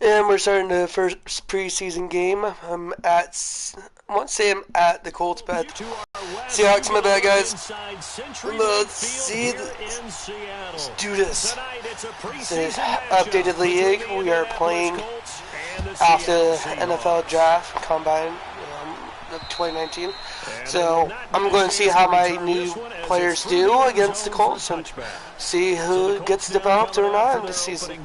And we're starting the first preseason game. I won't say I'm at the Colts, but Seahawks, my bad, guys. Let's see. Let's do this. The updated league. We are playing after the NFL draft combine of 2019. So I'm going to see how my new players do against the Colts and see who gets developed or not this season.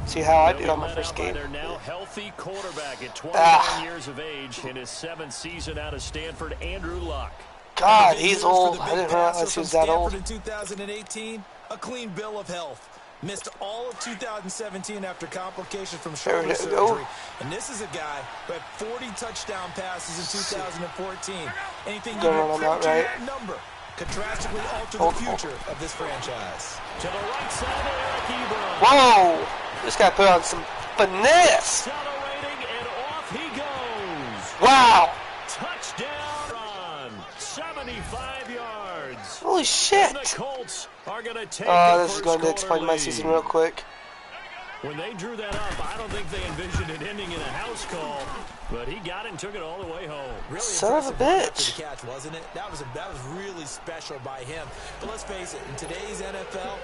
See how I do on my first game. Now healthy quarterback at 21 years of age in his 7th season out of Stanford, Andrew Luck. God, he's old. I didn't realize he was that old. In 2018, a clean bill of health. Missed all of 2017 after complications from shoulder surgery. And this is a guy who had 40 touchdown passes in 2014. Anything you can print to that number could drastically alter the future of this franchise. To the right side of Eric Ebron. Whoa! This guy put on some finesse. Accelerating, and off he goes. Wow! Touchdown run. 75 yards. Holy shit! And the Colts are going to take this is going to explain my season real quick. When they drew that up, I don't think they envisioned it ending in a house call, but he got it and took it all the way home. Really son of a bitch. The catch, wasn't it? That was really special by him. But let's face it, in today's NFL,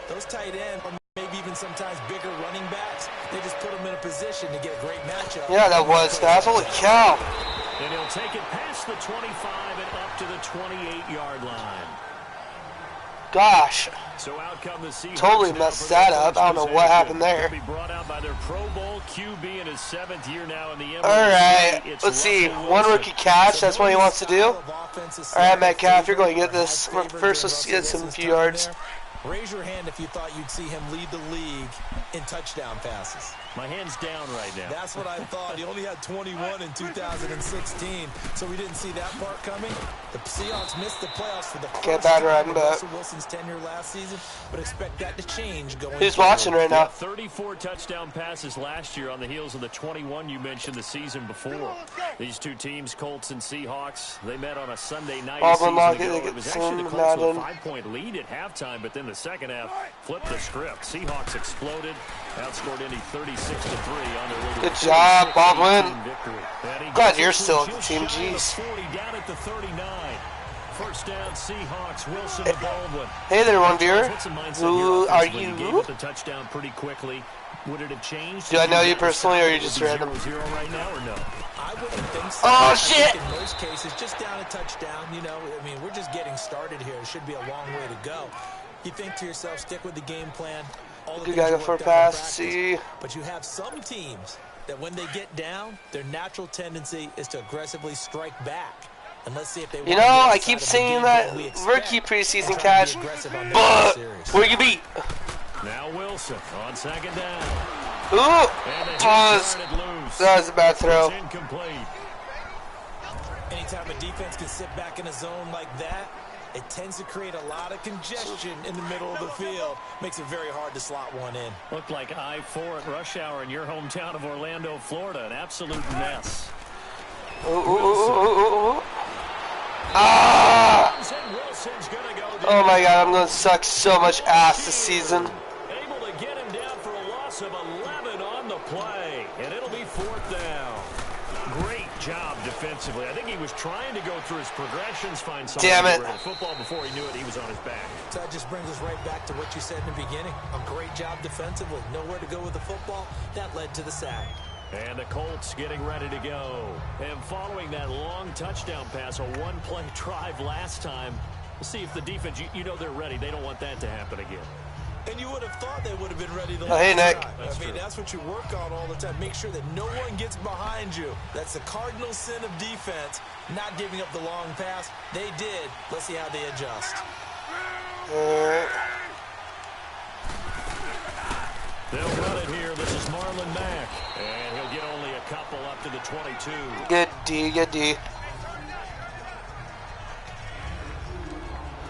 those tight ends, or maybe even sometimes bigger running backs, they just put them in a position to get a great matchup. Yeah, that was fast. Holy cow. And he'll take it past the 25 and up to the 28-yard line. Gosh. So out come the Seahawks. Totally messed that up. I don't know what happened there. Be brought out by their Pro Bowl QB in his 7th year now in the MLS. Alright, let's see. One rookie catch. That's what he wants to do. Alright, Metcalf, you're going to get this. First, let's get some few yards. Raise your hand if you thought you'd see him lead the league in touchdown passes. My hand's down right now. That's what I thought. He only had 21 in 2016, so we didn't see that part coming. The Seahawks missed the playoffs for the first time in Russell Wilson's tenure last season, but expect that to change going forward. Who's watching right now? 34 touchdown passes last year on the heels of the 21 you mentioned the season before. These two teams, Colts and Seahawks, they met on a Sunday night a season ago. It was actually the Colts with a 5-point lead at halftime, but then the second half flipped the script. Seahawks exploded, outscored Indy 36-3 on their way to good job, Baldwin. victory. Glad you're still the team. Jeez. 40 down at the 39. First down, Seahawks. Wilson to Baldwin. Hey there, one viewer. Who are you? You gave up the touchdown pretty quickly. Would it have changed? Do I know you personally, or are you just random? 0-0 right now, or no? I wouldn't think so. Oh shit! In most cases, just down a touchdown. You know, I mean, we're just getting started here. It should be a long way to go. You think to yourself, stick with the game plan. Good guy go for a pass. See. But you have some teams that when they get down, their natural tendency is to aggressively strike back. And let's see if they. You know, I keep saying that rookie preseason catch, but where you beat? Now Wilson on second down. Ooh, that was a bad throw. Anytime a defense can sit back in a zone like that, it tends to create a lot of congestion in the middle of the field. Makes it very hard to slot one in. Looked like I-4 at rush hour in your hometown of Orlando, Florida. An absolute mess. Ah! Oh my god, I'm going to suck so much ass this season. Able to get him down for a loss of 11 on the play. And it'll be 4th down. Great job defensively. I think he was trying to go through his progressions, find something. Damn it. Football before he knew it, he was on his back. So that just brings us right back to what you said in the beginning. A great job defensively. Nowhere to go with the football. That led to the sack. And the Colts getting ready to go. And following that long touchdown pass, a one-play drive last time, we'll see if the defense, you know they're ready. They don't want that to happen again. And you would have thought they would have been ready the hey, Nick. time. That's what you work on all the time. Make sure that no one gets behind you. That's the cardinal sin of defense, not giving up the long pass. They did. Let's see how they adjust. They'll run it here. This is Marlon Mack. And he'll get only a couple up to the 22. Good D, good D.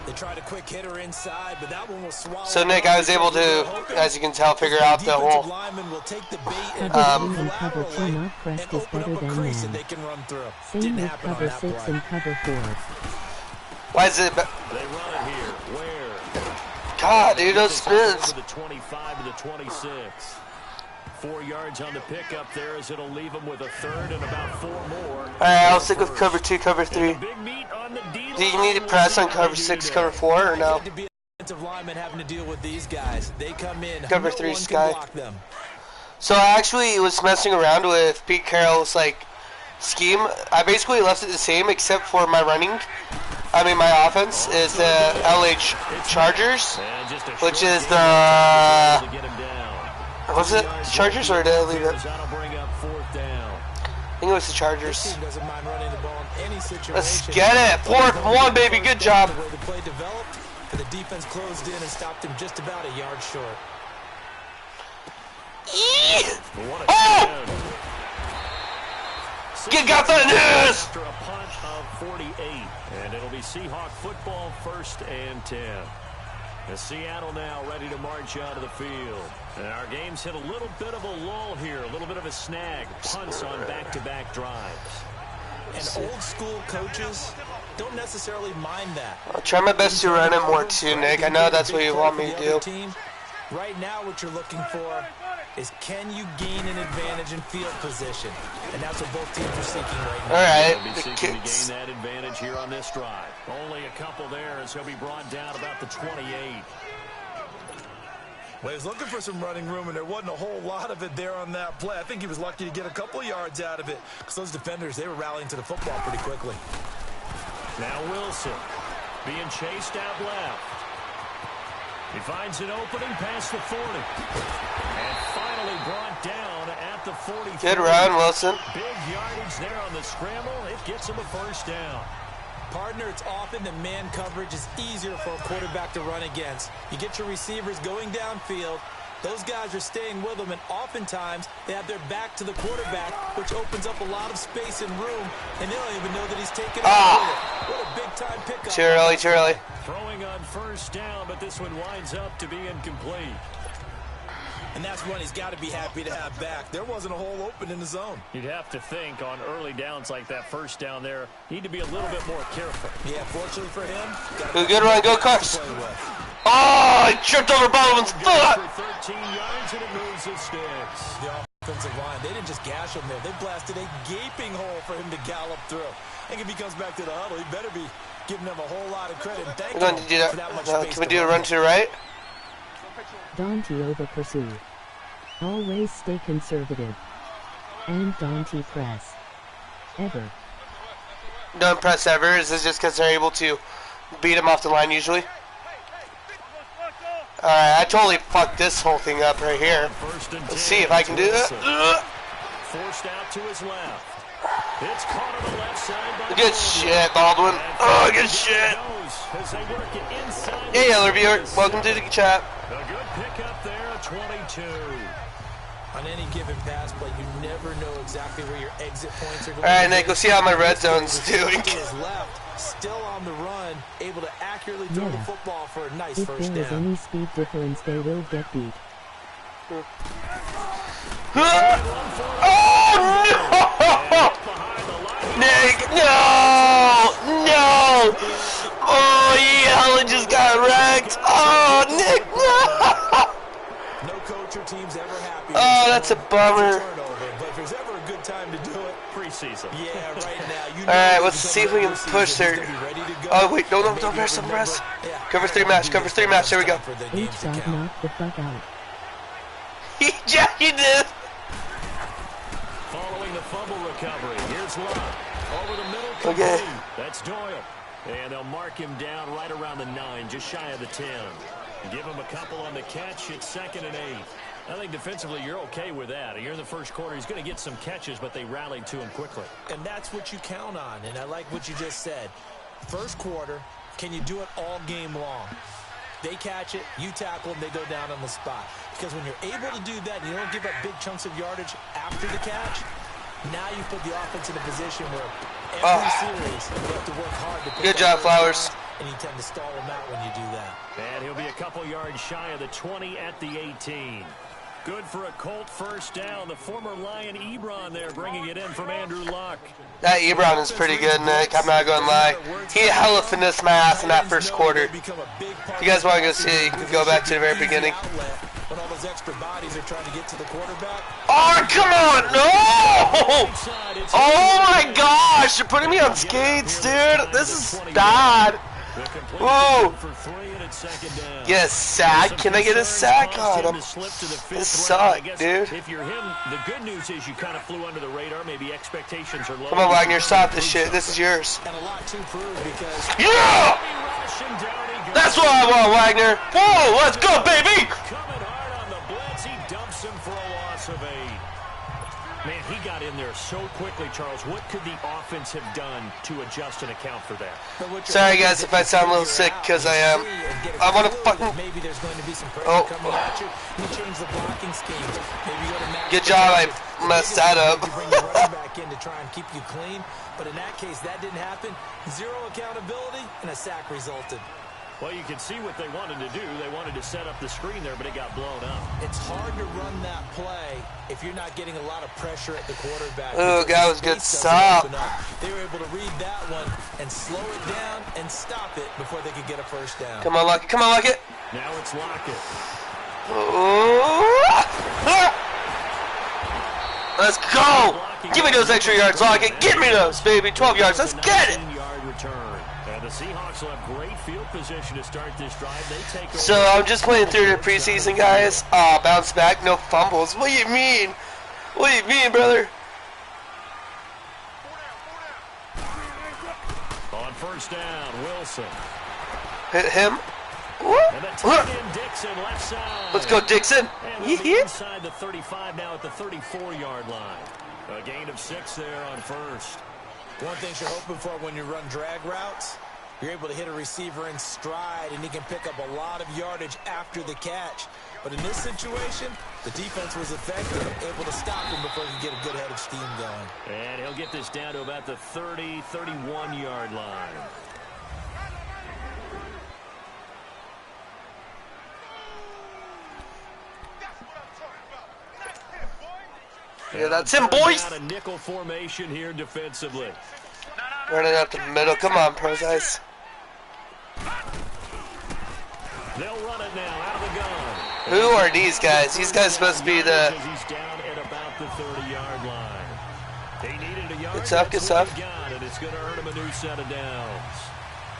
They tried a quick hitter inside, but that one was swallowed. So, Nick, I was able to, as you can tell, figure out the whole cover 2 not pressed is better than man. Same with cover 6 and cover 4. Why is it? They run it here. Where? God, dude, those spins. The 25 to the 26. 4 yards on the pickup there, as it'll leave them with a third and about 4 more. Alright, I'll stick with cover 2, cover 3. Do you need to press on cover 6, cover 4, or no? Linemen having to deal with these guys. They come in, cover 3 Sky. So I actually was messing around with Pete Carroll's like scheme. I basically left it the same except for my running. I mean, my offense is the LA Chargers, which is the was it the Chargers or did I leave it? I think it was the Chargers. Let's get it. 4th and 1, baby. Good job. The defense closed in and stopped him just about a yard short. Oh! Got the news! After a punt of 48, and it'll be Seahawk football, 1st and 10. As Seattle now ready to march out of the field. And our game's hit a little bit of a lull here, a little bit of a snag. Punts on back-to-back drives. And old school coaches don't necessarily mind that. I'll try my best to run it more too, Nick. I know that's what you want me to do. Right now what you're looking for is, can you gain an advantage in field position? And that's what both teams are seeking right now. Alright, the kicks. Gain that advantage here on this drive. Only a couple there as he'll be brought down about the 28. Well, he was looking for some running room, and there wasn't a whole lot of it there on that play. I think he was lucky to get a couple yards out of it, because those defenders, they were rallying to the football pretty quickly. Now Wilson being chased out left. He finds an opening past the 40. And finally brought down at the 40. Good run, Wilson. Big yardage there on the scramble. It gets him a 1st down. Partner, it's often that man coverage is easier for a quarterback to run against. You get your receivers going downfield. Those guys are staying with them, and oftentimes they have their back to the quarterback, which opens up a lot of space and room, and they don't even know that he's taking off with it. What a big-time pickup. Too early, too early. Throwing on 1st down, but this one winds up to be incomplete. And that's one he's got to be happy to have back. There wasn't a hole open in the zone. You'd have to think on early downs like that 1st down there, need to be a little bit more careful. Yeah, fortunately for him. Good run, go Carts. Oh, he tripped over Baldwin's foot. 13 yards and it moves the sticks. The offensive line, they didn't just gash him there. They blasted a gaping hole for him to gallop through. I think if he comes back to the huddle, he better be giving them a whole lot of credit. Thank We're going to do that. Can we do a run to the right? Don't over pursue. Always stay conservative. And don't press. Ever. Don't press ever. Is this just because they're able to beat him off the line usually? Alright, I totally fucked this whole thing up right here. Let's see if I can do that. Forced out to his left. It's caught on the left side by good shit, Baldwin. Oh, good shit. Hey, other viewer. Welcome to the chat. A good pickup there, 22. On any given pass play, you never know exactly where your exit points are going. Alright, Nick, go see how my red zone's doing. His left, still on the run, able to accurately throw the football for a nice first down. If there is any speed difference, they will get beat. Oh, no! Nick, no! No! Oh, yeah, just got wrecked. Oh, Nick, no! No coach or team's ever happy. Oh, that's a bummer. But if there's ever a good time to do it, preseason. Yeah, right now. Alright, let's see if we can push there. Oh, wait, no, don't press, don't press. Cover 3 match, there we go. H-Dog knocked the fuck out. Yeah, he did. Following the fumble recovery, here's Love. Over the middle, okay. That's Doyle. And they'll mark him down right around the 9, just shy of the 10. Give him a couple on the catch. It's 2nd and 8. I think defensively you're okay with that. Here in the first quarter, he's going to get some catches, but they rallied to him quickly. And that's what you count on, and I like what you just said. First quarter, can you do it all game long? They catch it, you tackle them, they go down on the spot. Because when you're able to do that, and you don't give up big chunks of yardage after the catch, now you put the offense in a position where every series you have to work hard to put good job, Flowers. And you tend to stall them out when you do that. And he'll be a couple yards shy of the 20 at the 18. Good for a Colt first down. The former Lion Ebron there bringing it in from Andrew Luck. That Ebron is pretty good, Nick. I'm not going to lie. He hella finessed my ass in that first quarter. If you guys want to go see it, you can go back to the very beginning. When all those those extra bodies are trying to get to the quarterback. Oh, come on, no! Oh my gosh, you're putting me on skates, dude. This is bad. Whoa. Get a sack? Can I get a sack on him? This sucks, dude. If you're him, the good news is you kind of flew under the radar. Maybe expectations are low. Come on, Wagner, stop this shit. This is yours. And a lot to prove because yeah! That's what I want, Wagner. Whoa, let's go, baby! Coming hard on the blitz, he dumps him for a loss of 8. Man, he got in there so quickly, Charles. What could the offense have done to adjust and account for that? Sorry, guys, if I sound a little sick, because I am. I want to fucking... Maybe there's going to be some pressure coming at you. You change the blocking scheme. Maybe you go to good job, I messed that up. You bring your running back in to try and keep you clean. But in that case, that didn't happen. 0 accountability, and a sack resulted. Well, you can see what they wanted to do. They wanted to set up the screen there, but it got blown up. It's hard to run that play if you're not getting a lot of pressure at the quarterback. Oh, that was good stop. They were able to read that one and slow it down and stop it before they could get a first down. Come on, Lockett. Come on, Lockett. Now it's Lockett. Let's go. Give me those extra yards, Lockett. Give me those, baby. 12 yards. Let's get it. The Seahawks will have great field position to start this drive. They take so I'm just playing through the preseason, guys. Bounce back, no fumbles. What do you mean? What do you mean, brother? On first down, Wilson. Hit him. And the tight end Dixon, left side. Let's go, Dixon. Inside the 35 now at the 34-yard line. A gain of 6 there on first. One thing you're hoping for when you run drag routes, you're able to hit a receiver in stride, and he can pick up a lot of yardage after the catch. But in this situation, the defense was effective, able to stop him before he could get a good head of steam going. And he'll get this down to about the 30, 31-yard line. Yeah, that's him, boys. A nickel formation here defensively. Running out the middle. Come on, pro guys. They'll run it now out of the gun. Who are these guys? These guys supposed to be the... He's down at about the 30-yard line. They needed a yard. Good stuff, good stuff. And it's going to earn him a new set of downs.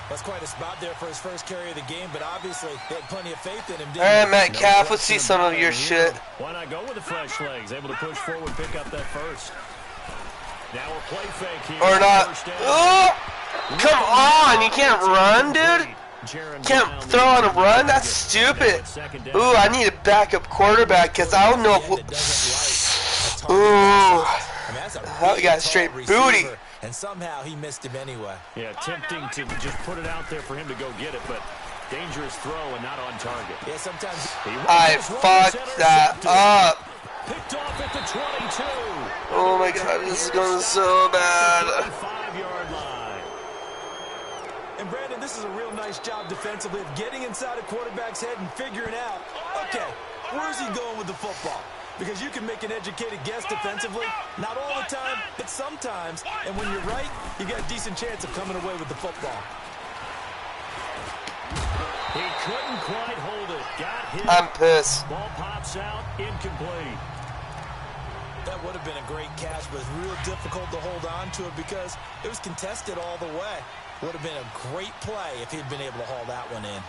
That's quite a spot there for his first carry of the game, but obviously they had plenty of faith in him. All right, Matt Calf, let's see some of your shit. Why not go with the fresh legs? Able to push forward, pick up that first. Now a play fake here. Or not. Oh, come on, you can't run, dude. Can't throw on a run? That's stupid. Ooh, I need a backup quarterback because I don't know if... Ooh, that got straight booty. And somehow he missed him anyway. Yeah, tempting to just put it out there for him to go get it, but dangerous throw and not on target. Yeah, sometimes I fucked that up. Picked off at the 22. Oh my god, this is going so bad. 5-yard line. And Brandon, this is a real nice job defensively of getting inside a quarterback's head and figuring out, okay, where's he going with the football? Because you can make an educated guess defensively, not all the time, but sometimes. And when you're right, you got a decent chance of coming away with the football. He couldn't quite hold it. Got hit. I'm pissed. Ball pops out, incomplete. That would have been a great catch, but it's real difficult to hold on to it because it was contested all the way. Would have been a great play if he'd been able to haul that one in.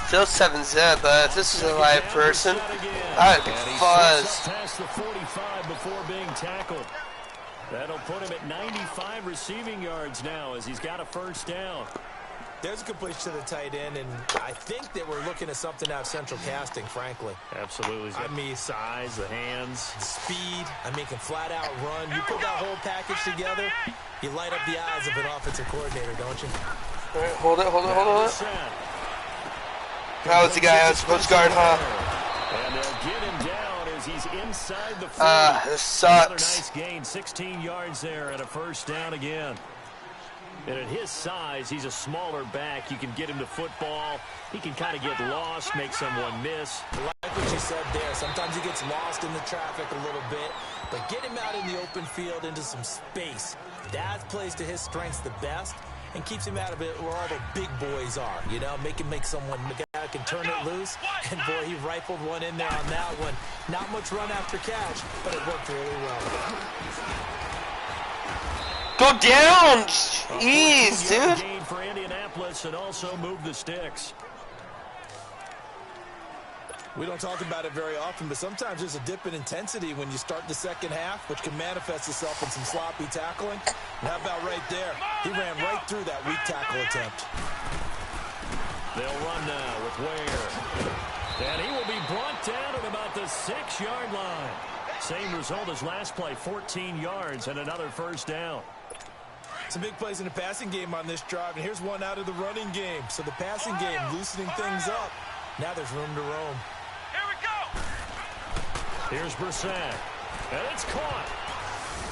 Still 7-zip, but if this was a live person, I'd be fuzzed. Past the 45 before being tackled. That'll put him at 95 receiving yards now as he's got a first down. There's a completion to the tight end, and I think that we're looking at something out of central casting, frankly. Absolutely. I mean, size, the hands. Speed. I mean, can flat out run. You put that whole package together, you light up the eyes of an offensive coordinator, don't you? All right, hold it. That was the guy I was supposed to guard, huh? And they'll get him down as he's inside the 40. This sucks. Another nice gain, 16 yards there and a first down again. And at his size, he's a smaller back. You can get him to football. He can kind of get lost, make someone miss. I like what you said there. Sometimes he gets lost in the traffic a little bit. But get him out in the open field into some space. That plays to his strengths the best and keeps him out of it where all the big boys are. You know, make someone guy can turn it loose. And, boy, he rifled one in there on that one. Not much run after catch, but it worked really well. Go down! Jeez, dude. Gain for Indianapolis and also move the sticks. We don't talk about it very often, but sometimes there's a dip in intensity when you start the second half, which can manifest itself in some sloppy tackling. And how about right there? He ran right through that weak tackle attempt. They'll run now with Ware. And he will be brought down at about the 6-yard line. Same result as last play, 14 yards and another first down. Some big plays in the passing game on this drive, and here's one out of the running game. So the passing game loosening things up. Now there's room to roam. Here's Brissett, and it's caught.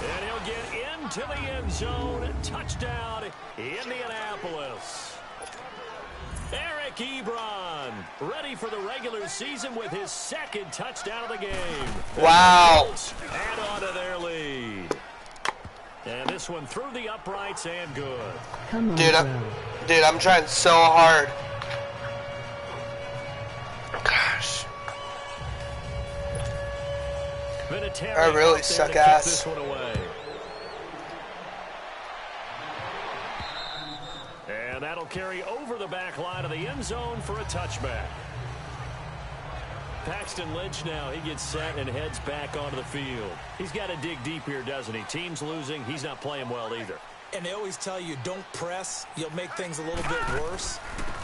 And he'll get into the end zone. Touchdown, Indianapolis. Eric Ebron, ready for the regular season with his second touchdown of the game. Wow. Add on to their lead. And this one through the uprights and good. Come on, dude, I'm trying so hard. Gosh. I really suck ass. And that'll carry over the back line of the end zone for a touchback. Paxton Lynch now, he gets set and heads back onto the field. He's got to dig deep here, doesn't he? Team's losing. He's not playing well either. And they always tell you, don't press. You'll make things a little bit worse.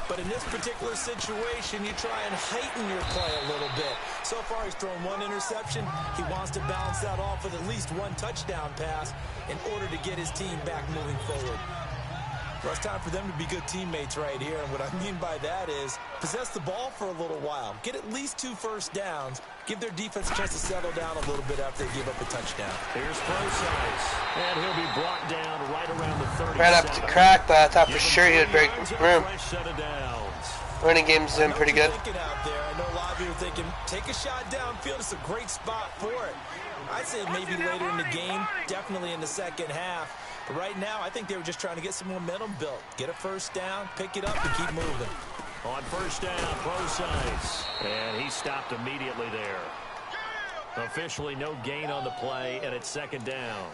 But in this particular situation, you try and heighten your play a little bit. So far, he's thrown one interception. He wants to balance that off with at least one touchdown pass in order to get his team back moving forward. Well, it's time for them to be good teammates right here. And what I mean by that is possess the ball for a little while. Get at least 2 first downs. Give their defense a chance to settle down a little bit after they give up a touchdown. Here's Procise. And he'll be brought down right around the 30. Ran up to crack, but I thought for sure he would break room. Running game's in pretty good. Out there. I know a lot of you are thinking, take a shot downfield. It's a great spot for it. I'd say maybe later in the game, definitely in the second half. But right now, I think they were just trying to get some momentum built. Get a first down, pick it up, and keep moving. On first down, Procise. And he stopped immediately there. Officially no gain on the play, and it's second down.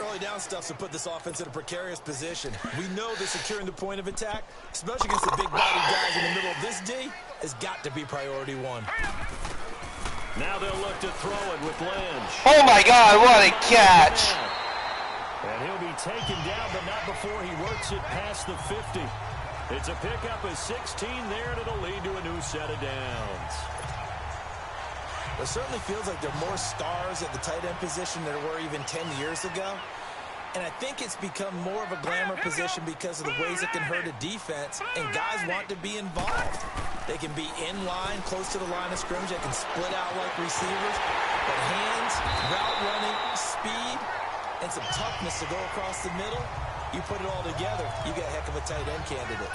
Early down stuff to put this offense in a precarious position. We know that securing the point of attack, especially against the big-body guys in the middle of this D, has got to be priority one. Now they'll look to throw it with Lynch. Oh, my God, what a catch. And he'll be taken down, but not before he works it past the 50. It's a pickup of 16 there, and it'll lead to a new set of downs. It certainly feels like there are more stars at the tight end position than there were even 10 years ago. And I think it's become more of a glamour position because of the ways it can hurt a defense, and guys want to be involved. They can be in line, close to the line of scrimmage. They can split out like receivers. But hands, route running, speed, and some toughness to go across the middle, you put it all together, you got a heck of a tight end candidate.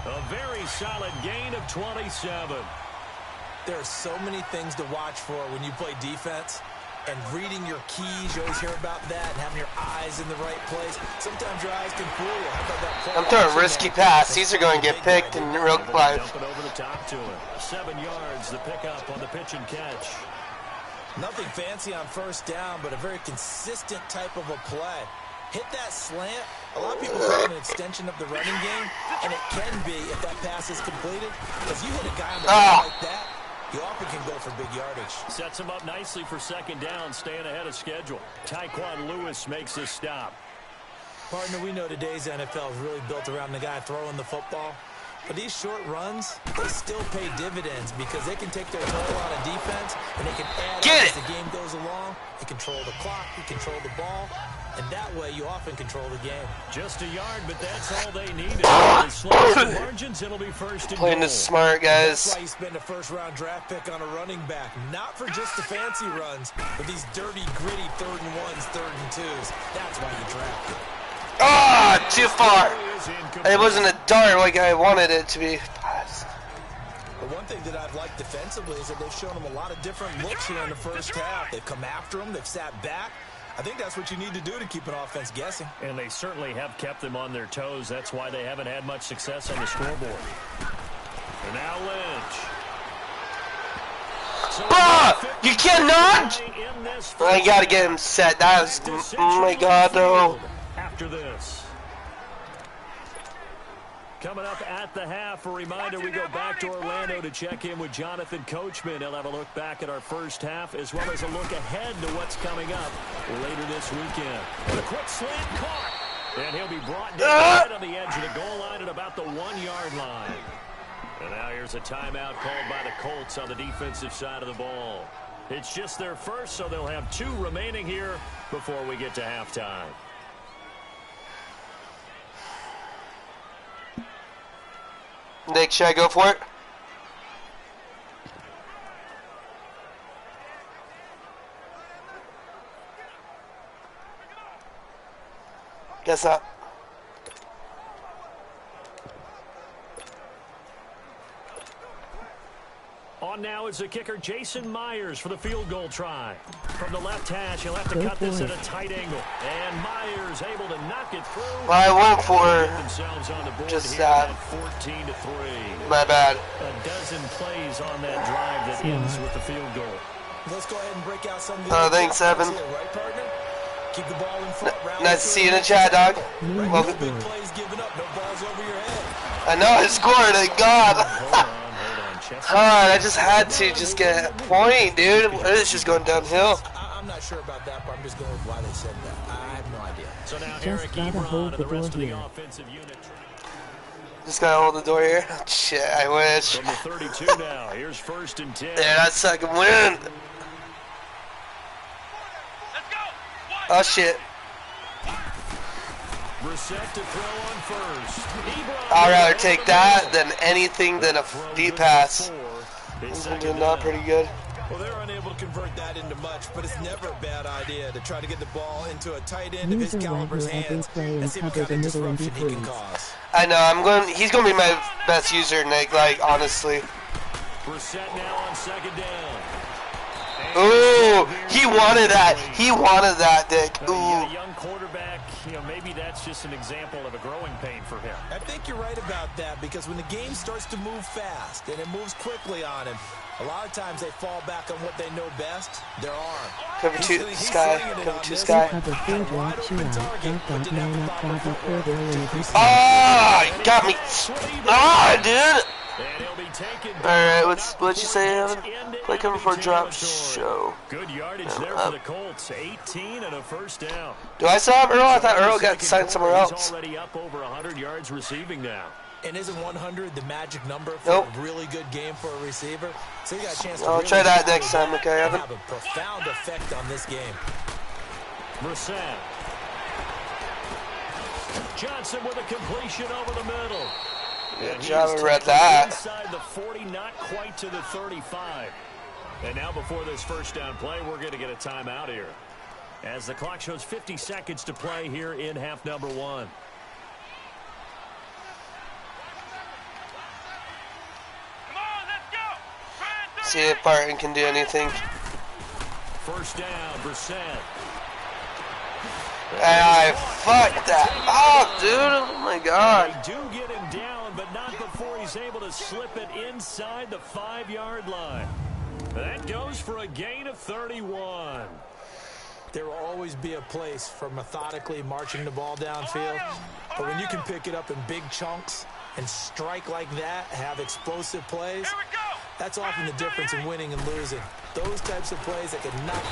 A very solid gain of 27. There are so many things to watch for when you play defense. And reading your keys, you always hear about that, and having your eyes in the right place. Sometimes your eyes can fool you. How about that play? I'm throwing a risky pass. These are going to get picked in real life. Dump it over the top to him. 7 yards, the pickup on the pitch and catch. Nothing fancy on first down, but a very consistent type of a play. Hit that slant. A lot of people call it an extension of the running game, and it can be if that pass is completed. If you hit a guy on the ground like that, you often can go for big yardage. Sets him up nicely for second down, staying ahead of schedule. Tyquan Lewis makes his stop. Partner, we know today's NFL is really built around the guy throwing the football. But these short runs, they still pay dividends because they can take their toll on a defense, and they can add as the game goes along. You control the clock, you control the ball, and that way you often control the game. Just a yard, but that's all they needed. They slice the margins, it'll be first and playing goal. this smart, guys. That's why you spend a first-round draft pick on a running back. Not for just the fancy runs, but these dirty, gritty third and ones, third and twos. That's why you draft it. Ah, too far. It wasn't a dart like I wanted it to be. The one thing that I've liked defensively is that they've shown them a lot of different looks here in the first half. They've come after them. They've sat back. I think that's what you need to do to keep an offense guessing. And they certainly have kept them on their toes. That's why they haven't had much success on the scoreboard. And now Lynch. So you cannot! I gotta get him set. That was, oh my god, though. After this. Coming up at the half, a reminder, we go back to Orlando to check in with Jonathan Coachman. He'll have a look back at our first half, as well as a look ahead to what's coming up later this weekend. The quick slant caught, and he'll be brought down right on the edge of the goal line at about the 1-yard line. And now here's a timeout called by the Colts on the defensive side of the ball. It's just their first, so they'll have 2 remaining here before we get to halftime. Nick, should I go for it? Guess not. On now is the kicker, Jason Myers, for the field goal try. From the left hash, he'll have to cut this at a tight angle. And Myers able to knock it through. Well, I went for just that. 14-3. My bad. A dozen plays on that drive that ends with the field goal. Let's go ahead and break out some of the thanks, Evan. here, right, partner? Keep the ball in front. Nice to see you in the chat, dog. Welcome. Big plays given up, no balls over your head. I know I scored, thank God. I just had to just get a point, dude. It's just going downhill. I'm not sure about that, but I'm just going with why they said that. I have no idea. So now Just Eric gotta Ebron hold and the the rest of door the here. offensive unit. Just gotta hold the door here. Oh, shit, I wish. From the 32 now, here's 1st and 10. Yeah, that's second win. Oh, shit. Brissett to throw on first. I'd rather take that than anything than a deep pass. This is not pretty good. Well, they're unable to convert that into much, but it's never a bad idea to try to get the ball into a tight end of his caliber's hands and see what kind of disruption he can cause. I know, he's going to be my best user, Nick, like, honestly. Brissett now on 2nd down. Ooh, he wanted that. He wanted that, Dick. Ooh. Yeah, young quarterback, maybe that's just an example of a growing pain for him. I think you're right about that, because when the game starts to move fast and it moves quickly on him, a lot of times they fall back on what they know best, their arm. Cover 2, Sky. Cover 2, Sky. Ah, you got me. Ah, dude. Alright, what'd you say, Evan? Play cover for a drop show. Good yardage there for the Colts. 18 and a 1st down. Do I still have Earl? I thought Earl got signed somewhere else. Already up over 100 yards receiving now. And isn't 100 the magic number for a really good game for a receiver? So you got a chance to I'll try that next time, okay, Evan? Have a profound effect on this game. Brissett. Johnson with a completion over the middle. Good job, I read that. Inside the 40, not quite to the 35. And now before this 1st down play, we're going to get a timeout here, as the clock shows 50 seconds to play here in half number 1. See if Barton can do anything. 1st down, Brissett. I fucked that. Oh, dude. Oh, my God. They do get him down, but not before he's able to slip it inside the 5-yard line. That goes for a gain of 31. There will always be a place for methodically marching the ball downfield, but when you can pick it up in big chunks and strike like that, have explosive plays, that's often the difference in winning and losing. Those types of plays that can knock.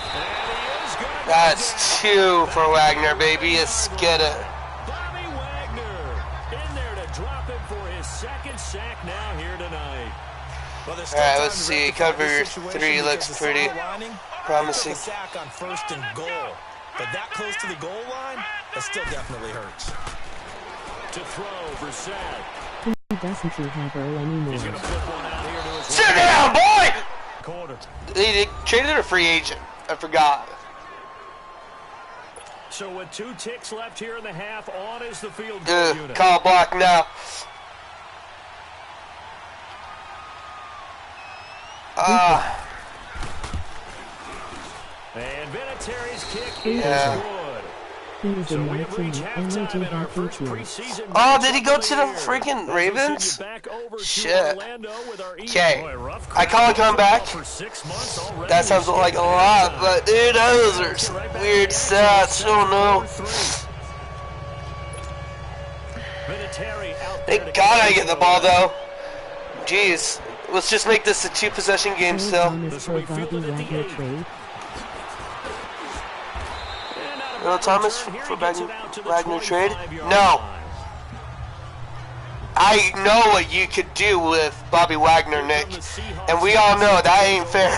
That's 2 for Wagner, baby. Let's get it. Bobby Wagner in there to drop him for his 2nd sack now here tonight. All right, let's see. Cover 3 looks pretty promising. Sack on 1st and goal, but that close to the goal line, that still definitely hurts. To throw, Brissett. He doesn't have Earl anymore. He's going to flip one out here to his Sit down, boy! corner. They traded a free agent. I forgot. So with 2 ticks left here in the half, on is the field goal unit. Call block now. And Vinatieri's kick is good. He is in my team, only Diehard beat you. Oh, did he go to the freaking Ravens? Shit. Okay, I call a comeback. That sounds like a lot, but dude, those are some weird stats. Oh no. Thank God I get the ball though. Jeez. Let's just make this a 2-possession game still. Will Thomas for Wagner trade? No. I know what you could do with Bobby Wagner, Nick, and we all know that ain't fair.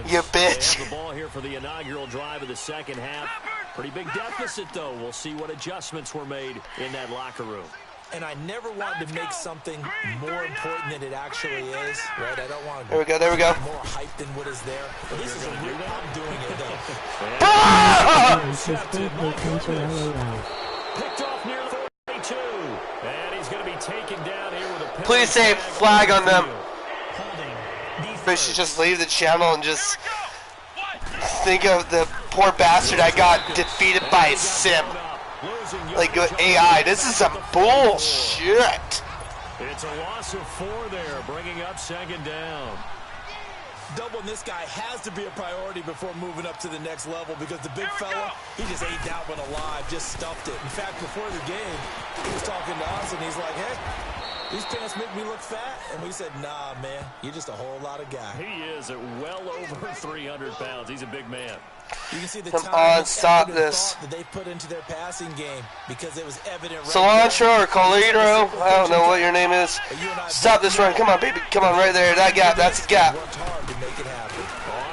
You bitch. The ball here for the inaugural drive of the second half. Pretty big deficit, though. We'll see what adjustments were made in that locker room. And I never wanted to make something more important than it actually is, right? I don't want to there we go. More hype than what is there. But this is a real I'm doing it, though. Picked off near the 42. And he's going to be taken down here with a penalty. Please say flag on them. They should just leave the channel and just think of the poor bastard I got defeated by a sim. Like AI, this is some bullshit. It's a loss of 4 there, bringing up second down. Doubling this guy has to be a priority before moving up to the next level because the big fella, he just ate that one alive, just stuffed it. In fact, before the game, he was talking to us and he's like, hey, these pants make me look fat. And we said, nah, man, you're just a whole lot of guy. He is at well over 300 pounds. He's a big man. You can see the come on, stop this. That they put into their passing game because it was evident. Cilantro or Colito, I don't know what your name is. Stop this run. Come on, baby. Come on, right there. That gap. That's a gap. On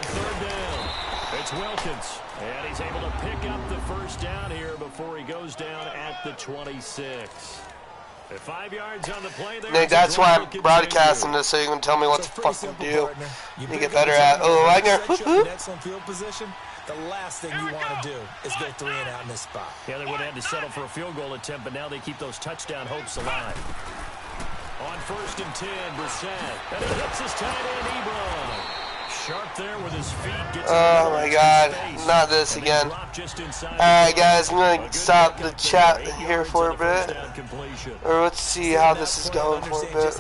third down, it's Wilkins. And he's able to pick up the first down here before he goes down at the 26. 5 yards on the play there. Nick, that's why I'm broadcasting this, so you can tell me what to fucking do. You get better at. Oh, Wagner. Excellent field position. The last thing you want to do is go 3 and out in this spot. Yeah, they would have had to settle for a field goal attempt, but now they keep those touchdown hopes alive. On 1st and 10, Brissett. And he hits his tight end, Ebron. Sharp there with his feet. Oh my God, not this again. Alright guys, I'm going to stop the chat here for a bit. Or let's see how this is going for a bit.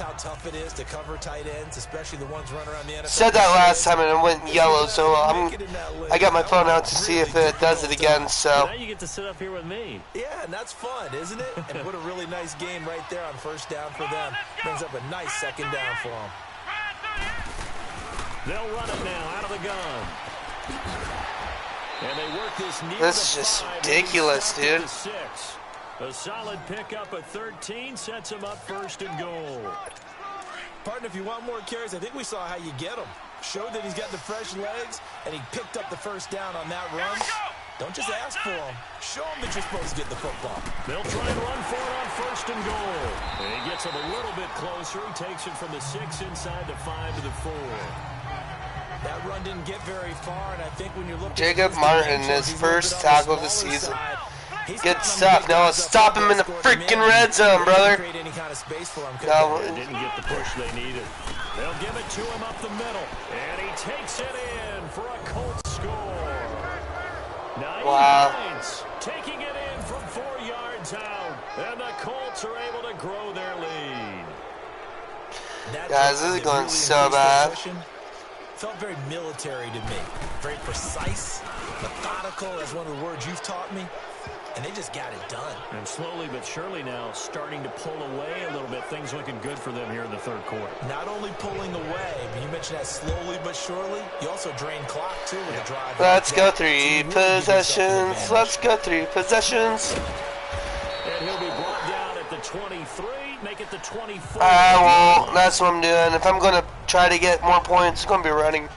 Said that last time and it went yellow, so I got my phone out to see if it does it again, so. Now you get to sit up here with me. Yeah, and that's fun, isn't it? And what a really nice game right there on 1st down for them. Brings up a nice 2nd down for them. They'll run it now out of the gun. And they work this near this is just ridiculous, dude. A solid pickup at 13 sets him up 1st and goal. Partner, if you want more carries, I think we saw how you get him. Showed that he's got the fresh legs, and he picked up the 1st down on that run. Don't just ask for him. Show him that you're supposed to get the football. They'll try and run for it on 1st and goal. And he gets it a little bit closer. He takes it from the 6 inside the 5 to the 4. That run didn't get very far, and I think when you're looking Jacob Martin, his first tackle of the season. Good stuff. Now let's stop him in the freaking red zone, brother. No, they didn't get the push they needed. They'll give it to him up the middle, and he takes it in for a Colts score. 9 points, taking it in from 4 yards out, and the Colts are able to grow their lead. Guys, this is going so bad. Felt very military to me. Very precise, methodical, as one of the words you've taught me. And they just got it done. And slowly but surely now starting to pull away a little bit. Things looking good for them here in the 3rd quarter. Not only pulling away, but you mentioned that slowly but surely. You also drain clock, too, with a drive. Let's go 3 possessions. Let's go 3 possessions. And he'll be brought down at the 23. Make it the 24. Well, that's what I'm doing. If I'm going to try to get more points, it's going to be running.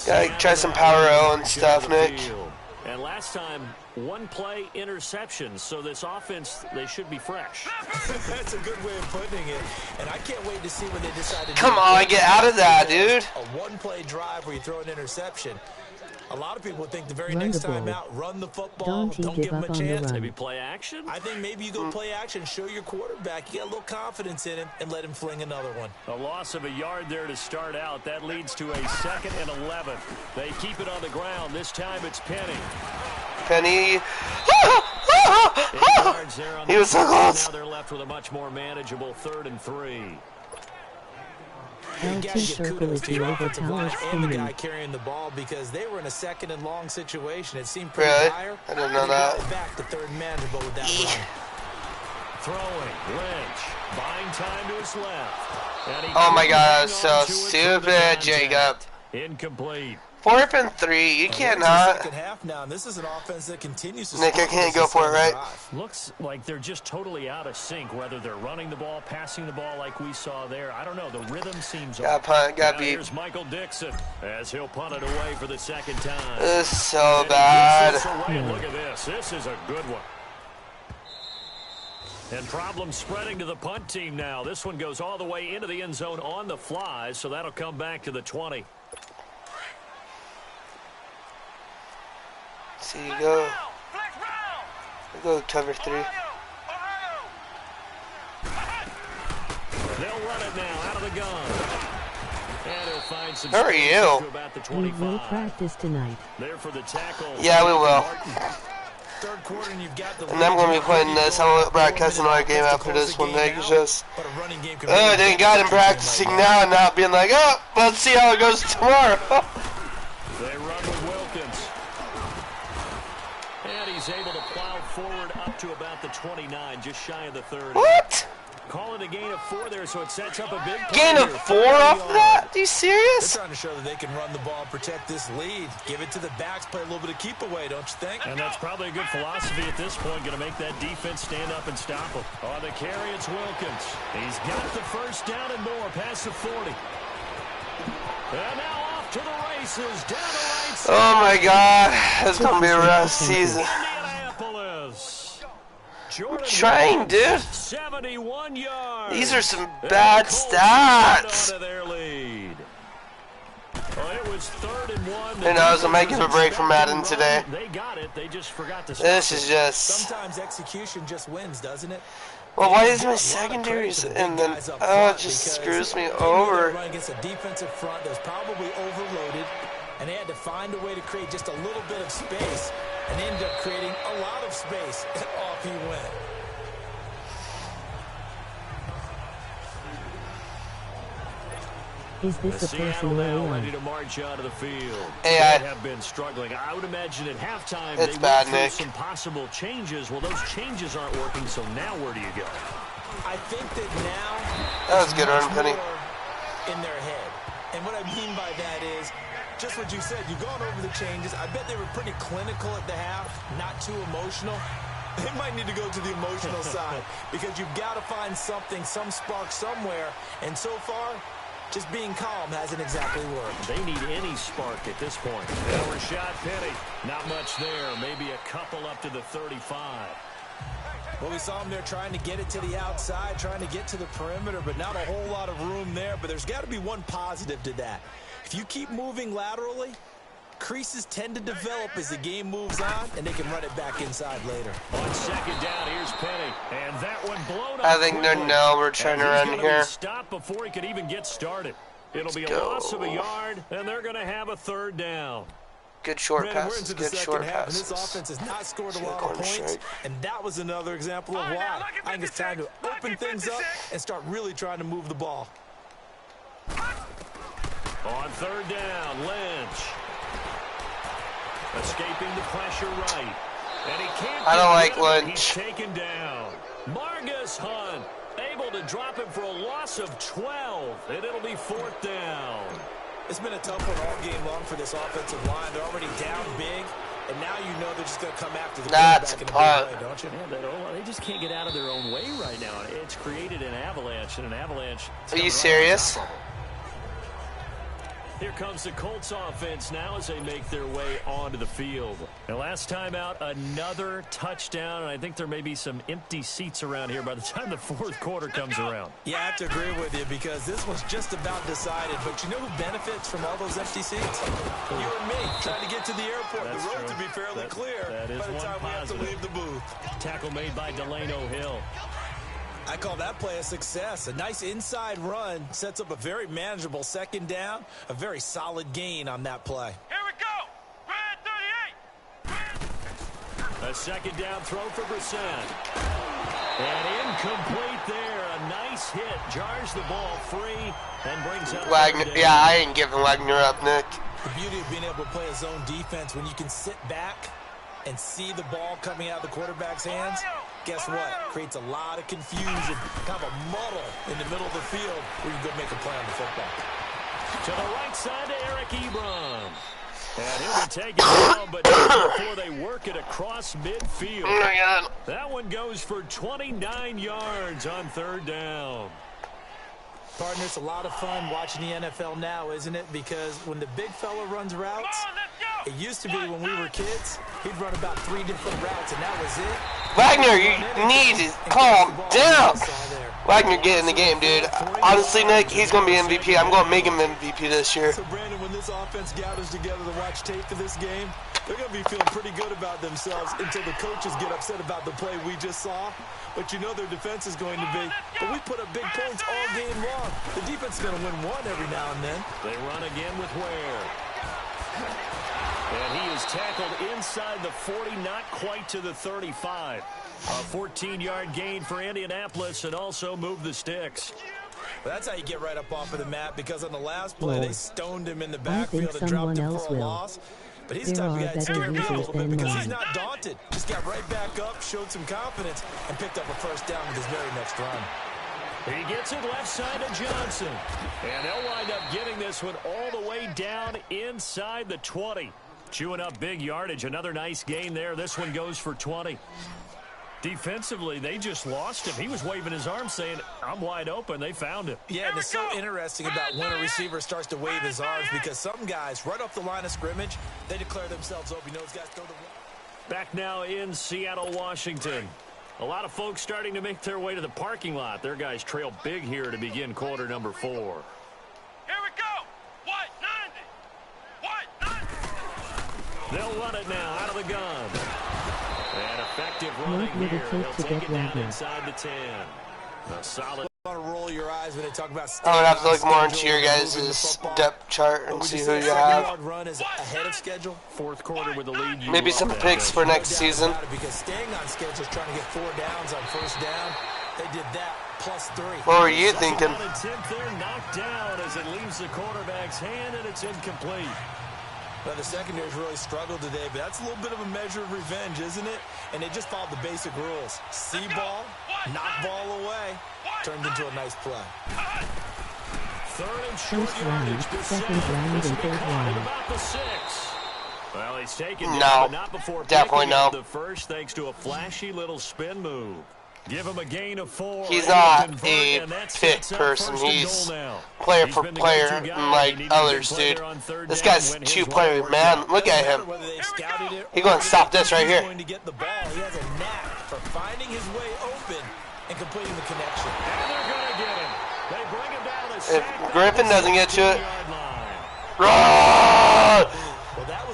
Gotta try some power O and stuff, Nick. And last time, 1 play interception, so this offense, they should be fresh. That's a good way of putting it. And I can't wait to see when they decide to do Come on, get out of that, dude. A 1-play drive where you throw an interception. A lot of people think the very next time out, run the football, don't give them a chance. Maybe play action? I think maybe you go play action, show your quarterback, you got a little confidence in him, and let him fling another one. A loss of a yard there to start out. That leads to a 2nd and 11. They keep it on the ground. This time it's Penny. Penny. He was so close. Now they're left with a much more manageable 3rd and 3. L2 circle is the offensive line and the guy carrying the ball because they were in a 2nd and long situation. It seemed pretty dire. I didn't know that. Back to 3rd and manageable with that run. Throwing, Lynch, buying time to his left. Oh my God, so stupid, Jacob. Incomplete. 4th and 3, you cannot. Second half now, and this is an offense that continues to Nick, I can't go for it, right? Looks like they're just totally out of sync, whether they're running the ball, passing the ball like we saw there. I don't know. The rhythm seems off. Got punt, got beat. Here's Michael Dixon as he'll punt it away for the 2nd time. This is so bad. Look at this. This is a good one. And problems spreading to the punt team now. This one goes all the way into the end zone on the fly, so that'll come back to the 20. See you go. Go cover 3. They'll run it now out of the gun. And he'll find some. How are you? We will practice tonight. There for the tackle. Yeah, we will. 3rd quarter, and you've got the And I'm going to be playing this. I'm broadcasting another game after this one. They just, they got him practicing now and not being like, oh, let's see how it goes tomorrow. They run with Wilkins. And he's able to plow forward up to about the 29, just shy of the 30. What? Calling a gain of 4 there, so it sets up a big Gain of 4 off of that? Are you serious? They're trying to show that they can run the ball and protect this lead. Give it to the backs, play a little bit of keep away, don't you think? And that's probably a good philosophy at this point, going to make that defense stand up and stop them. On the carry, it's Wilkins. He's got the 1st down and more past the 40. And now off to the races, down the right side. Oh my God, it's going to be a rough season. Indianapolis. I'm trying, dude. 71 yards. These are some bad stats. Well, it was 3rd and 1. Who knows? I might give a break from Madden today. They got it. They just forgot to. This is just. Sometimes execution just wins, doesn't it? Well, why is my secondary and then it just screws me over? Against a defensive front that was probably overloaded, and they had to find a way to create just a little bit of space, and ended up creating a lot of space. And off he went. Is this a personal ready to march out of the field? AI. They have been struggling. I would imagine at halftime it's they bad, went Nick. through some possible changes. Well, those changes aren't working, so now where do you go? I think that now That was good, Aaron Penny. In their head. And what I mean by that is just what you said. You've gone over the changes. I bet they were pretty clinical at the half, not too emotional. They might need to go to the emotional side because you've got to find something, some spark somewhere. And so far, just being calm hasn't exactly worked. They need any spark at this point. Now Rashad Penny, not much there. Maybe a couple up to the 35. Well, we saw him there trying to get it to the outside, trying to get to the perimeter, but not a whole lot of room there. But there's got to be one positive to that. If you keep moving laterally, creases tend to develop as the game moves on, and they can run it back inside later. On 2nd down, here's Penny, and that one blown up. I think they know we're trying to run here. Stop before he could even get started. It'll be a loss of a yard, and they're going to have a 3rd down. Good short passes, good short passes. And this offense has not scored a lot of points, and that was another example of why. I think it's time to open things up and start really trying to move the ball. On 3rd down, Lynch. Escaping the pressure right. And he can't. I don't like Lynch. He's taken down. Margus Hunt able to drop him for a loss of 12, and it'll be 4th down. It's been a tough one all game long for this offensive line. They're already down big, and now you know they're just going to come after the quarterback in a big way, don't you? Yeah, they just can't get out of their own way right now. It's created an avalanche, and an avalanche. Are you serious? Here comes the Colts offense now as they make their way onto the field. And last time out, another touchdown, and I think there may be some empty seats around here by the time the 4th quarter comes around. Yeah, I have to agree with you because this was just about decided. But you know who benefits from all those empty seats? You and me, trying to get to the airport. That's the road true. to be fairly clear that is by the time we have to leave the booth. Tackle made by Delano Hill. I call that play a success. A nice inside run sets up a very manageable 2nd down. A very solid gain on that play. Here we go. Red 38. second down throw for Brissett. And incomplete there. A nice hit. Jars the ball free and brings up Wagner. Yeah, I ain't giving Wagner up, Nick. The beauty of being able to play a zone defense when you can sit back and see the ball coming out of the quarterback's hands, guess what? Creates a lot of confusion, kind of a muddle in the middle of the field where you can go make a play on the football. To the right side to Eric Ebron. And he'll be taken down, but not before they work it across midfield. Oh my God. That one goes for 29 yards on third down. Partner, it's a lot of fun watching the NFL now, isn't it? Because when the big fella runs routes, it used to be when we were kids, he'd run about 3 different routes, and that was it. Wagner, you need to calm down. Wagner, get in the game, dude. Honestly, Nick, he's going to be MVP. I'm going to make him MVP this year. So, Brandon, when this offense gathers together to watch tape for this game, they're going to be feeling pretty good about themselves until the coaches get upset about the play we just saw. But you know their defense is going to be. But we put up big points all game long. The defense is going to win one every now and then. They run again with Ware. And he is tackled inside the 40, not quite to the 35. A 14-yard gain for Indianapolis and also move the sticks. Well, that's how you get right up off of the mat, because on the last play, they stoned him in the backfield and dropped him for a loss. But he's the type of guy that scared me a little bit because he's not daunted. Just got right back up, showed some confidence, and picked up a first down with his very next run. He gets it left side to Johnson. And they'll wind up getting this one all the way down inside the 20. Chewing up big yardage. Another nice gain there. This one goes for 20. Defensively, they just lost him. He was waving his arms saying, I'm wide open. They found him. Yeah, and it's so interesting about when a receiver starts to wave his arms, because some guys, right off the line of scrimmage, they declare themselves open. You know, those guys throw the... Back now in Seattle, Washington. A lot of folks starting to make their way to the parking lot. Their guys trail big here to begin quarter number 4. Here we go. What? 90. What? 90. They'll run it now out of the gun. And effective running Not here. really They'll take it down inside the 10. A solid. Want to roll your eyes when they talk about. I would have to look more into your guys' depth chart and see who you have. Run is ahead of schedule. Fourth quarter with the lead. Maybe some picks for next season. Because staying on schedule is trying to get 4 downs on first down. They did that plus 3. What were you thinking? Attempt there, knocked down as it leaves the quarterback's hand, and it's incomplete. Well, the secondary's really struggled today, but that's a little bit of a measure of revenge, isn't it? And they just followed the basic rules. See ball, knock ball away, turned into a nice play. Third and short First round, second round, and third round. About the 6. Well, he's taken down, No, but not before definitely picking up no. the first, thanks to a flashy little spin move. Give him a gain of 4. He's not a pick person. He's player for player, unlike others, dude. This guy's 2-player, man. Look at him. He's going to stop this right here. He has a knack for finding his way open and completing the connection. And they're going to get him. They bring him down the If Griffin doesn't get to it, run!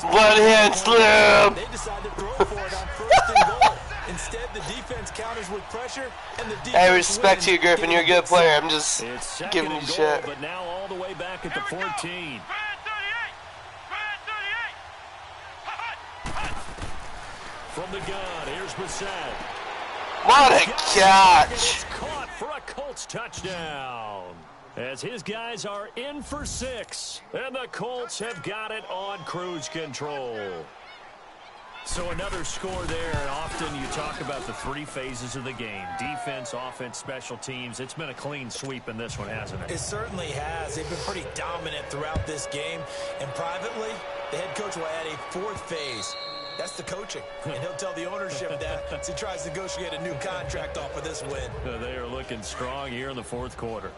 Blood hand slip! They decided to throw for it on first and goal. Instead, the defense counters with pressure, and the defense Hey, respect to you, Griffin. You're a good player. I'm just giving you shit. But now all the way back at the 14. From the gun, here's Brissett. What a catch! It's caught for a Colts touchdown. As his guys are in for 6, and the Colts have got it on cruise control. So another score there, and often you talk about the 3 phases of the game. Defense, offense, special teams. It's been a clean sweep in this one, hasn't it? It certainly has. They've been pretty dominant throughout this game. And privately, the head coach will add a 4th phase. That's the coaching. And he'll tell the ownership that as he tries to negotiate a new contract off of this win. They are looking strong here in the 4th quarter.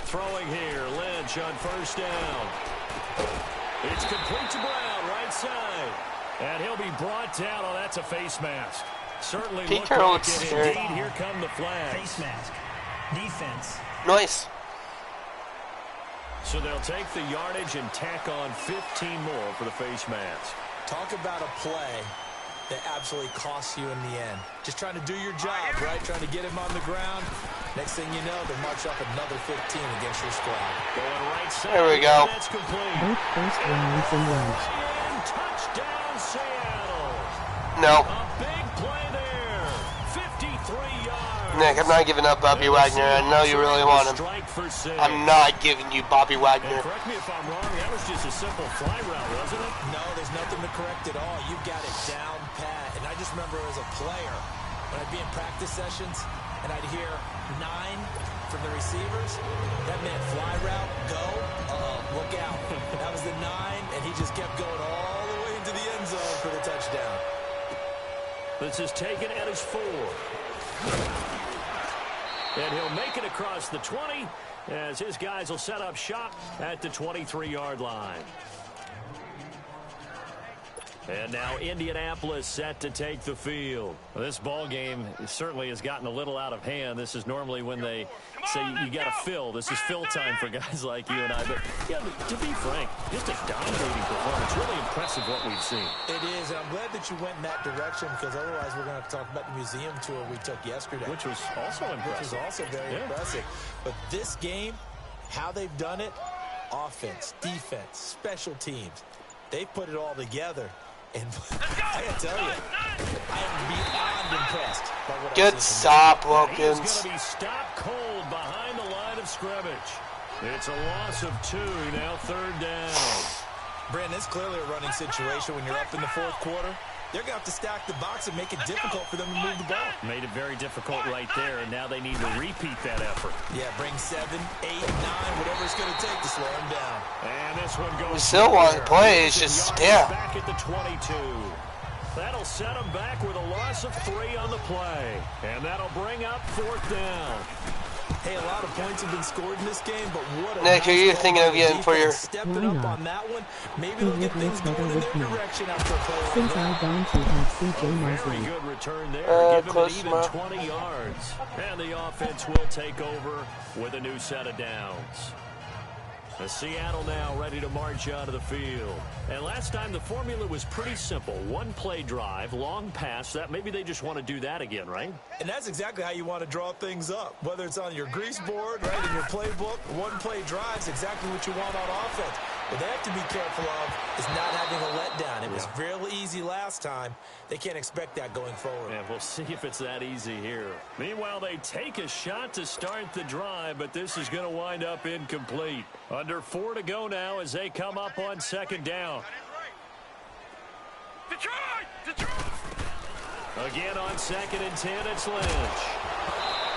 Throwing here, Lynch on first down. It's complete to Brown, right side. And he'll be brought down. Oh, that's a face mask. Certainly looked like it. Indeed, here come the flags. Face mask. Defense. Nice. So they'll take the yardage and tack on 15 more for the face mask. Talk about a play that absolutely costs you in the end. Just trying to do your job, right? Trying to get him on the ground. Next thing you know, they march up another 15 against your squad. Going right side. There we go. That's complete. Both first rounds in large. Touchdown, Seattle. No. A big play there. 53 yards. Nick, I'm not giving up Bobby Wagner. I know you really want him. I'm not giving you Bobby Wagner. And correct me if I'm wrong, that was just a simple fly route, wasn't it? No, there's nothing to correct at all. You've got it down pat. And I just remember as a player, when I'd be in practice sessions, and I'd hear 9 from the receivers, that meant fly route, go, look out. That was the 9, and he just kept going all the way into the end zone for the touchdown. This is taken at his 4. And he'll make it across the 20 as his guys will set up shop at the 23-yard line. And now Indianapolis set to take the field. Well, this ball game certainly has gotten a little out of hand. This is normally when they say you got to fill. This is fill time for guys like you and I. But yeah, to be frank, just a dominating performance. Really impressive what we've seen. It is, and I'm glad that you went in that direction because otherwise we're going to have to talk about the museum tour we took yesterday. Which was also impressive. Which was also very impressive. But this game, how they've done it, offense, defense, special teams, they've put it all together. And I gotta tell you, I am beyond impressed by what Good stop, Wilkins. He's gonna be stopped cold behind the line of scrimmage. It's a loss of 2, now 3rd down. Brandon, it's clearly a running situation when you're up in the 4th quarter. They're going to have to stack the box and make it difficult for them to move the ball. Made it very difficult right there, and now they need to repeat that effort. Yeah, bring 7, 8, 9, whatever it's going to take to slow them down. And this one goes. We still want to play. It's just, back at the 22. That'll set them back with a loss of 3 on the play. And that'll bring up 4th down. Hey, a lot of points have been scored in this game, but what a Nick, who are you thinking of getting for your... Stepping up on that one. Maybe they'll get things going in their direction after a play. Since I've gone to have CJ Mosley. Very good return there. Give him an even enough. 20 yards. And the offense will take over with a new set of downs. Seattle now ready to march onto the field. And last time the formula was pretty simple. 1-play drive, long pass. That maybe they just want to do that again, right? And that's exactly how you want to draw things up. Whether it's on your grease board, right, in your playbook, 1-play drive is exactly what you want on offense. What they have to be careful of is not having a letdown. It was real easy last time. They can't expect that going forward. And we'll see if it's that easy here. Meanwhile, they take a shot to start the drive, but this is going to wind up incomplete. Under 4 to go now as they come up on 2nd down. Detroit! Again on 2nd and 10, it's Lynch.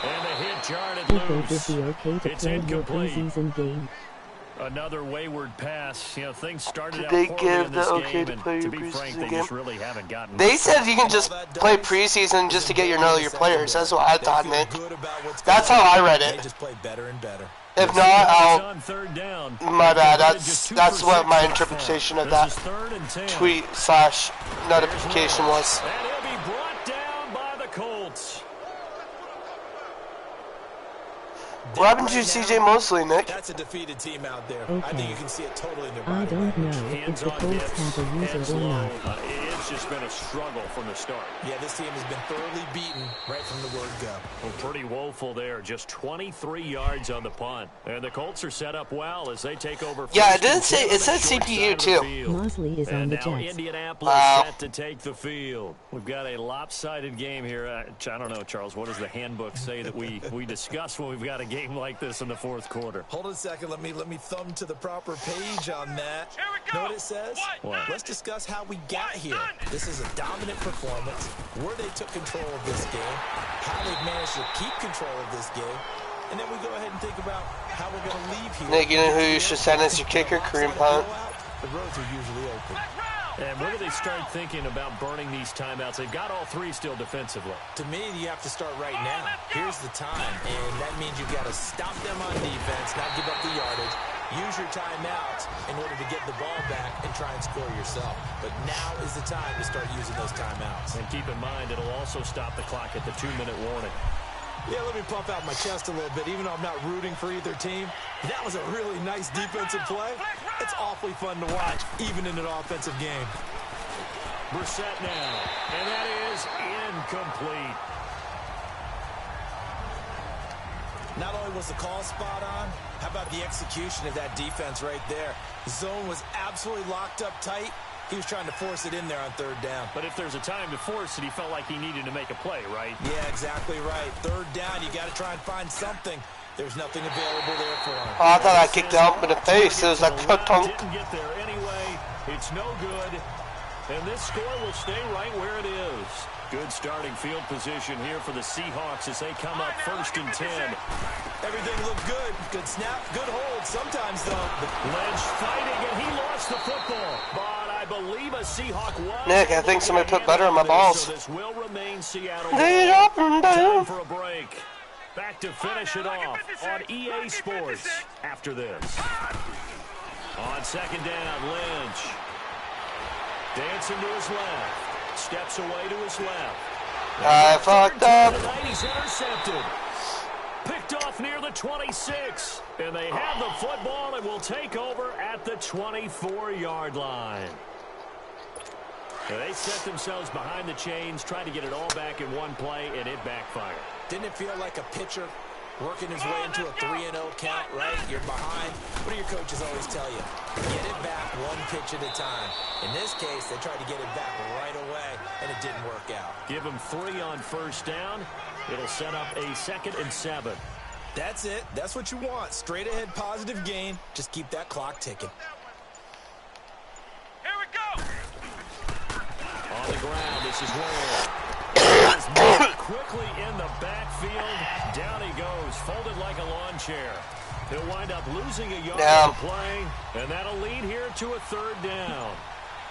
And the hit jarred it If they give loose. the okay to It's play your incomplete. preseason game. Another wayward pass. You know, things started out Did they poorly give in this the okay game, to and play to your be frank, preseason they game? just really haven't gotten. They said you can just play preseason just to get your know your players. That's what I thought, Nick. That's how I read They it. just play better and better. If not, I'll... on 3rd down. My bad. That's what my interpretation of that This is 3rd and 10. tweet/notification was. And he'll be brought down by the Colts. What happened to CJ Mosley, Nick? That's a defeated team out there. I Okay. think you can see it totally in their I body don't language. know if Hands the on Colts hips, have a hands user or low. not. It's just been a struggle from the start. Yeah, this team has been thoroughly beaten right from the word go. Well, pretty woeful there. Just 23 yards on the punt. And the Colts are set up well as they take over. Yeah, it first and didn't say. 10 It said on the short CPU side of the too. field. Mosley is on And the now Jets. Indianapolis Wow. set to take the field. We've got a lopsided game here. I don't know, Charles. What does the handbook say that we discuss when we've got a game like this in the 4th quarter? Hold on a second. Let me thumb to the proper page on that. Here we go. Know what it says? What? Let's discuss how we got here. This is a dominant performance, where they took control of this game, how they've managed to keep control of this game, and then we go ahead and think about how we're going to leave here. Nick, you know who you should send as your kicker, Kareem Hunt? The roads are usually open. And when do they start thinking about burning these timeouts? They've got all 3 still defensively. To me, you have to start right now. Here's the time, and that means you've got to stop them on defense, not give up the yardage. Use your timeouts in order to get the ball back and try and score yourself. But now is the time to start using those timeouts. And keep in mind, it'll also stop the clock at the 2-minute warning. Yeah, let me puff out my chest a little bit, even though I'm not rooting for either team. That was a really nice defensive play. It's awfully fun to watch, even in an offensive game. Brissett now, and that is incomplete. Not only was the call spot on, how about the execution of that defense right there? The zone was absolutely locked up tight. He was trying to force it in there on third down. But if there's a time to force it, he felt like he needed to make a play, right? Yeah, exactly right. Third down, you got to try and find something. There's nothing available there for him. Oh, I thought I kicked him in the face. It was like didn't get there anyway. It's no good. And this score will stay right where it is. Good starting field position here for the Seahawks as they come up 1st and 10. Everything looked good. Good snap, good hold. Sometimes, though. Lynch fighting, and he lost the football. But I believe a Seahawk was. Nick, I think somebody put butter on my balls. So this will remain Seattle. Time for a break. Back to finish it off on EA Sports after this. On 2nd down, Lynch. Dancing to his left. Steps away to his left. I fucked up. He's intercepted. Picked off near the 26. And they have the football and will take over at the 24-yard line. They set themselves behind the chains, trying to get it all back in one play, and it backfired. Didn't it feel like a pitcher working his way into a 3-0 count, right? You're behind. What do your coaches always tell you? Get it back one pitch at a time. In this case, they tried to get it back right away, and it didn't work out. Give them 3 on 1st down. It'll set up a 2nd and 7. That's it. That's what you want. Straight ahead positive gain. Just keep that clock ticking. Here we go. On the ground, this is Ware. Quickly in the backfield. Down he goes, folded like a lawn chair. He'll wind up losing a yard on the play, and that'll lead here to a 3rd down.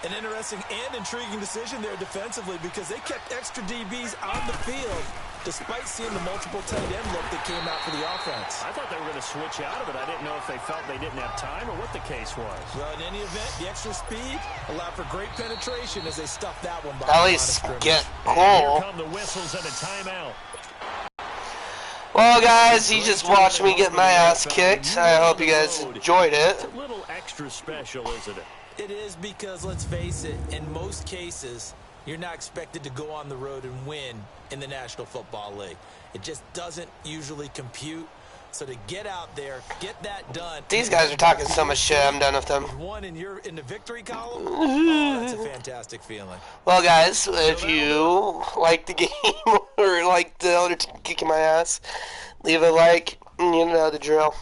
An interesting and intriguing decision there defensively because they kept extra DBs on the field despite seeing the multiple tight end look that came out for the offense. I thought they were going to switch out of it. I didn't know if they felt they didn't have time or what the case was. Well, in any event, the extra speed allowed for great penetration as they stuffed that one by At least get home. Here come the whistles and a timeout. Well, guys, you just watched me get my ass kicked. I hope you guys enjoyed it. It's a little extra special, isn't it? It is because, let's face it, in most cases, you're not expected to go on the road and win in the National Football League. It just doesn't usually compute. So to get out there, get that done. These guys are talking so much shit. I'm done with them. One in the victory column. Oh, that's a fantastic feeling. Well, guys, if you like the game or like the other team kicking my ass, leave a like. You know the drill.